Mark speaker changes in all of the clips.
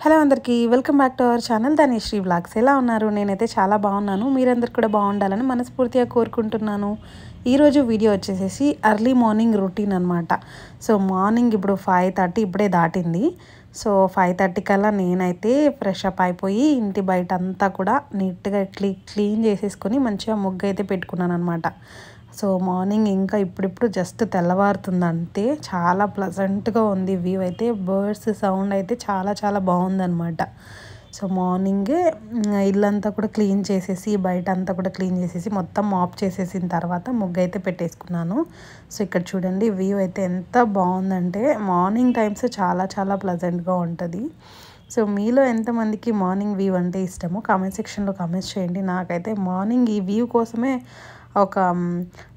Speaker 1: Hello అందరికీ welcome back to our channel Dhanishree vlogs. ఎలా ఉన్నారు? నేనైతే చాలా బాగున్నాను. మీరందరూ కూడా బాగుండాలని మనస్ఫూర్తిగా కోరుకుంటున్నాను. ఈరోజు వీడియో వచ్చేసేసి ఎర్లీ మార్నింగ్ రొటీన్ అనమాట. సో మార్నింగ్ ఇప్పుడు 5:30 ఇప్పుడే దాటింది. సో 5:30 కల్లా నేనైతే ఫ్రెష్ అప్ అయిపోయి ఇంటి బయట అంతా కూడా నీట్గా క్లీన్ చేసేసుకొని మంచిగా ముగ్గు అయితే పెట్టుకున్నాను అనమాట. సో మార్నింగ్ ఇంకా ఇప్పుడిప్పుడు జస్ట్ తెల్లవారుతుంది అంతే. చాలా ప్లజెంట్గా ఉంది వ్యూ అయితే. బర్డ్స్ సౌండ్ అయితే చాలా బాగుందన్నమాట. సో మార్నింగే ఇల్లంతా కూడా క్లీన్ చేసేసి బయట అంతా కూడా క్లీన్ చేసేసి మొత్తం మాప్ చేసేసిన తర్వాత ముగ్గు అయితే పెట్టేసుకున్నాను. సో ఇక్కడ చూడండి వ్యూ అయితే ఎంత బాగుందంటే మార్నింగ్ టైమ్స్ చాలా ప్లజెంట్గా ఉంటుంది. సో మీలో ఎంతమందికి మార్నింగ్ వ్యూ అంటే ఇష్టమో కామెంట్ సెక్షన్లో కామెంట్స్ చేయండి. నాకైతే మార్నింగ్ ఈ వ్యూ కోసమే ఒక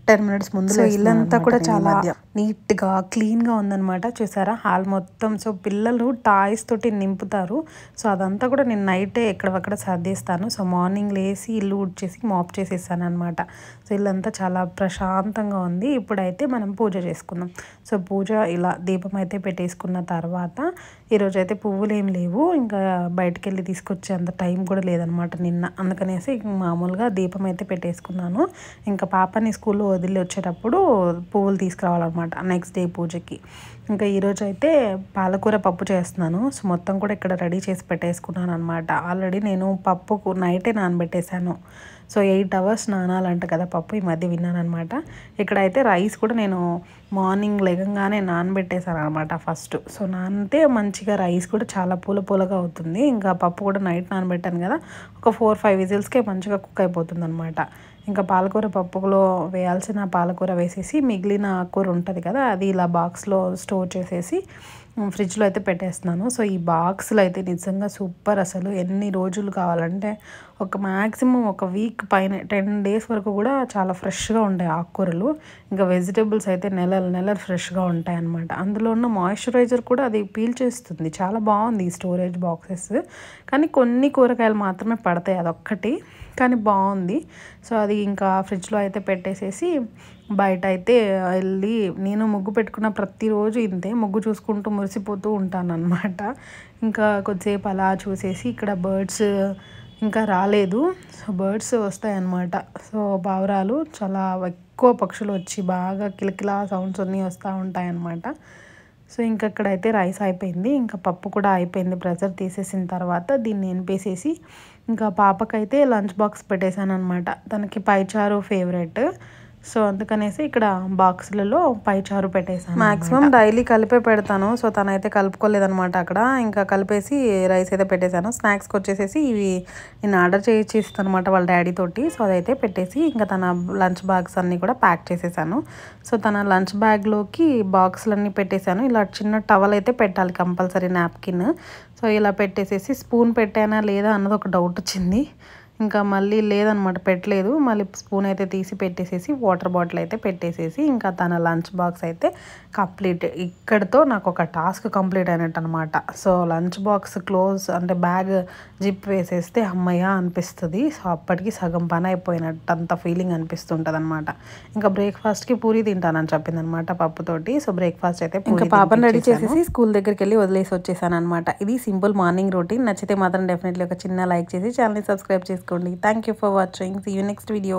Speaker 1: 10 మినిట్స్ ముందు. సో ఇల్లంతా కూడా చాలా నీట్గా క్లీన్గా ఉందన్నమాట. చూసారా హాల్ మొత్తం. సో పిల్లలు టాయ్స్ తోటి నింపుతారు. సో అదంతా కూడా నేను నైటే ఎక్కడక్కడ సర్దేస్తాను. సో మార్నింగ్ లేసి ఇల్లు ఉడ్చేసి మాప్ చేసేస్తాను అనమాట. సో ఇల్లంతా చాలా ప్రశాంతంగా ఉంది. ఇప్పుడైతే మనం పూజ చేసుకుందాం. సో పూజ ఇలా దీపం అయితే పెట్టేసుకున్న తర్వాత ఈరోజు అయితే పువ్వులు ఏం లేవు, ఇంకా బయటకు వెళ్ళి తీసుకొచ్చే అంత టైం కూడా లేదనమాట నిన్న. అందుకనేసి మామూలుగా దీపం అయితే పెట్టేసుకున్నాను. ఇంకా పాపని స్కూల్లో వదిలి వచ్చేటప్పుడు పువ్వులు తీసుకురావాలన్నమాట నెక్స్ట్ డే పూజకి. ఇంకా ఈరోజు అయితే పాలకూర పప్పు చేస్తున్నాను. సో మొత్తం కూడా ఇక్కడ రెడీ చేసి పెట్టేసుకున్నాను అనమాట. ఆల్రెడీ నేను పప్పుకు నైటే నానబెట్టేశాను. సో 8 hours నానాలంట కదా పప్పు, ఈ మధ్య విన్నాను అనమాట. ఇక్కడైతే రైస్ కూడా నేను మార్నింగ్ లేగంగానే నానబెట్టేశాను అనమాట ఫస్ట్. సో నానితే మంచిగా రైస్ కూడా చాలా పూలగా అవుతుంది. ఇంకా పప్పు కూడా నైట్ నానబెట్టాను కదా, ఒక 4-5 విజిల్స్కే మంచిగా కుక్ అయిపోతుంది అనమాట. ఇంకా పాలకూర పప్పులో వేయాల్సిన పాలకూర వేసేసి మిగిలిన ఆకుకూర ఉంటుంది కదా, అది ఇలా బాక్స్లో స్టోర్ చేసేసి ఫ్రిడ్జ్లో అయితే పెట్టేస్తున్నాను. సో ఈ బాక్స్లో అయితే నిజంగా సూపర్. అసలు ఎన్ని రోజులు కావాలంటే ఒక మ్యాక్సిమం ఒక వీక్ పైన 10 days వరకు కూడా చాలా ఫ్రెష్గా ఉంటాయి ఆకుకూరలు. ఇంకా వెజిటేబుల్స్ అయితే నెలలు ఫ్రెష్గా ఉంటాయి అన్నమాట. అందులో ఉన్న మాయిశ్చరైజర్ కూడా అది పీల్చేస్తుంది. చాలా బాగుంది ఈ స్టోరేజ్ బాక్సెస్. కానీ కొన్ని కూరగాయలు మాత్రమే పడతాయి, అదొక్కటి. కానీ బాగుంది. సో అది ఇంకా ఫ్రిడ్జ్లో అయితే పెట్టేసేసి బయట అయితే వెళ్ళి నేను ముగ్గు పెట్టుకున్న ప్రతిరోజు ఇంతే, ముగ్గు చూసుకుంటూ మురిసిపోతూ ఉంటాను అనమాట. ఇంకా కొద్దిసేపు అలా చూసేసి ఇక్కడ బర్డ్స్ ఇంకా రాలేదు. సో బర్డ్స్ వస్తాయన్నమాట. సో పావురాలు చాలా ఎక్కువ పక్షులు వచ్చి బాగా కిలకిలా సౌండ్స్ అన్నీ వస్తూ ఉంటాయన్నమాట. సో ఇంకక్కడైతే రైస్ అయిపోయింది, ఇంకా పప్పు కూడా అయిపోయింది. ప్రెషర్ తీసేసిన తర్వాత దీన్ని ఎనిపేసేసి ఇంకా పాపకైతే లంచ్ బాక్స్ పెట్టేశాను అనమాట. తనకి పైచారు ఫేవరెట్. సో అందుకనేసి ఇక్కడ బాక్సులలో పైచారు పెట్టేశాను. మ్యాక్సిమం డైలీ కలిపే పెడతాను. సో తనైతే కలుపుకోలేదనమాట అక్కడ. ఇంకా కలిపేసి రైస్ అయితే పెట్టేశాను. స్నాక్స్కి వచ్చేసేసి ఇవి నేను ఆర్డర్ చేసిస్తాను అనమాట వాళ్ళ డాడీ తోటి. సో అదైతే పెట్టేసి ఇంకా తన లంచ్ బ్యాగ్స్ అన్నీ కూడా ప్యాక్ చేసేసాను. సో తన లంచ్ బ్యాగ్లోకి బాక్సులన్నీ పెట్టేశాను. ఇలా చిన్న టవల్ అయితే పెట్టాలి కంపల్సరీ, నాప్కిన్. సో ఇలా పెట్టేసేసి స్పూన్ పెట్టానా లేదా అన్నది ఒక డౌట్ వచ్చింది. ఇంకా మళ్ళీ లేదనమాట, పెట్టలేదు. మళ్ళీ స్పూన్ అయితే తీసి పెట్టేసేసి వాటర్ బాటిల్ అయితే పెట్టేసేసి ఇంకా తన లంచ్ బాక్స్ అయితే కంప్లీట్. ఇక్కడితో నాకు ఒక టాస్క్ కంప్లీట్ అయినట్టు అనమాట. సో లంచ్ బాక్స్ క్లోజ్ అంటే బ్యాగ్ జిప్ వేసేస్తే అమ్మయ్య అనిపిస్తుంది. సో అప్పటికి సగం పని అయిపోయినట్టు అంత ఫీలింగ్ అనిపిస్తుంటుంది అనమాట. ఇంకా బ్రేక్ఫాస్ట్కి పూరి తింటానని చెప్పింది అనమాట పప్పుతోటి. సో బ్రేక్ఫాస్ట్ అయితే ఇంకా పాపను రెడీ చేసేసి స్కూల్ దగ్గరికి వెళ్ళి వదిలేసి వచ్చేసాను అనమాట. ఇది సింపుల్ మార్నింగ్ రొటీన్. నచ్చితే మాత్రం డెఫినెట్లీ ఒక చిన్న లైక్ చేసి ఛానల్ని సబ్స్క్రైబ్ చేసుకోండి. Thank you for watching. See you next video.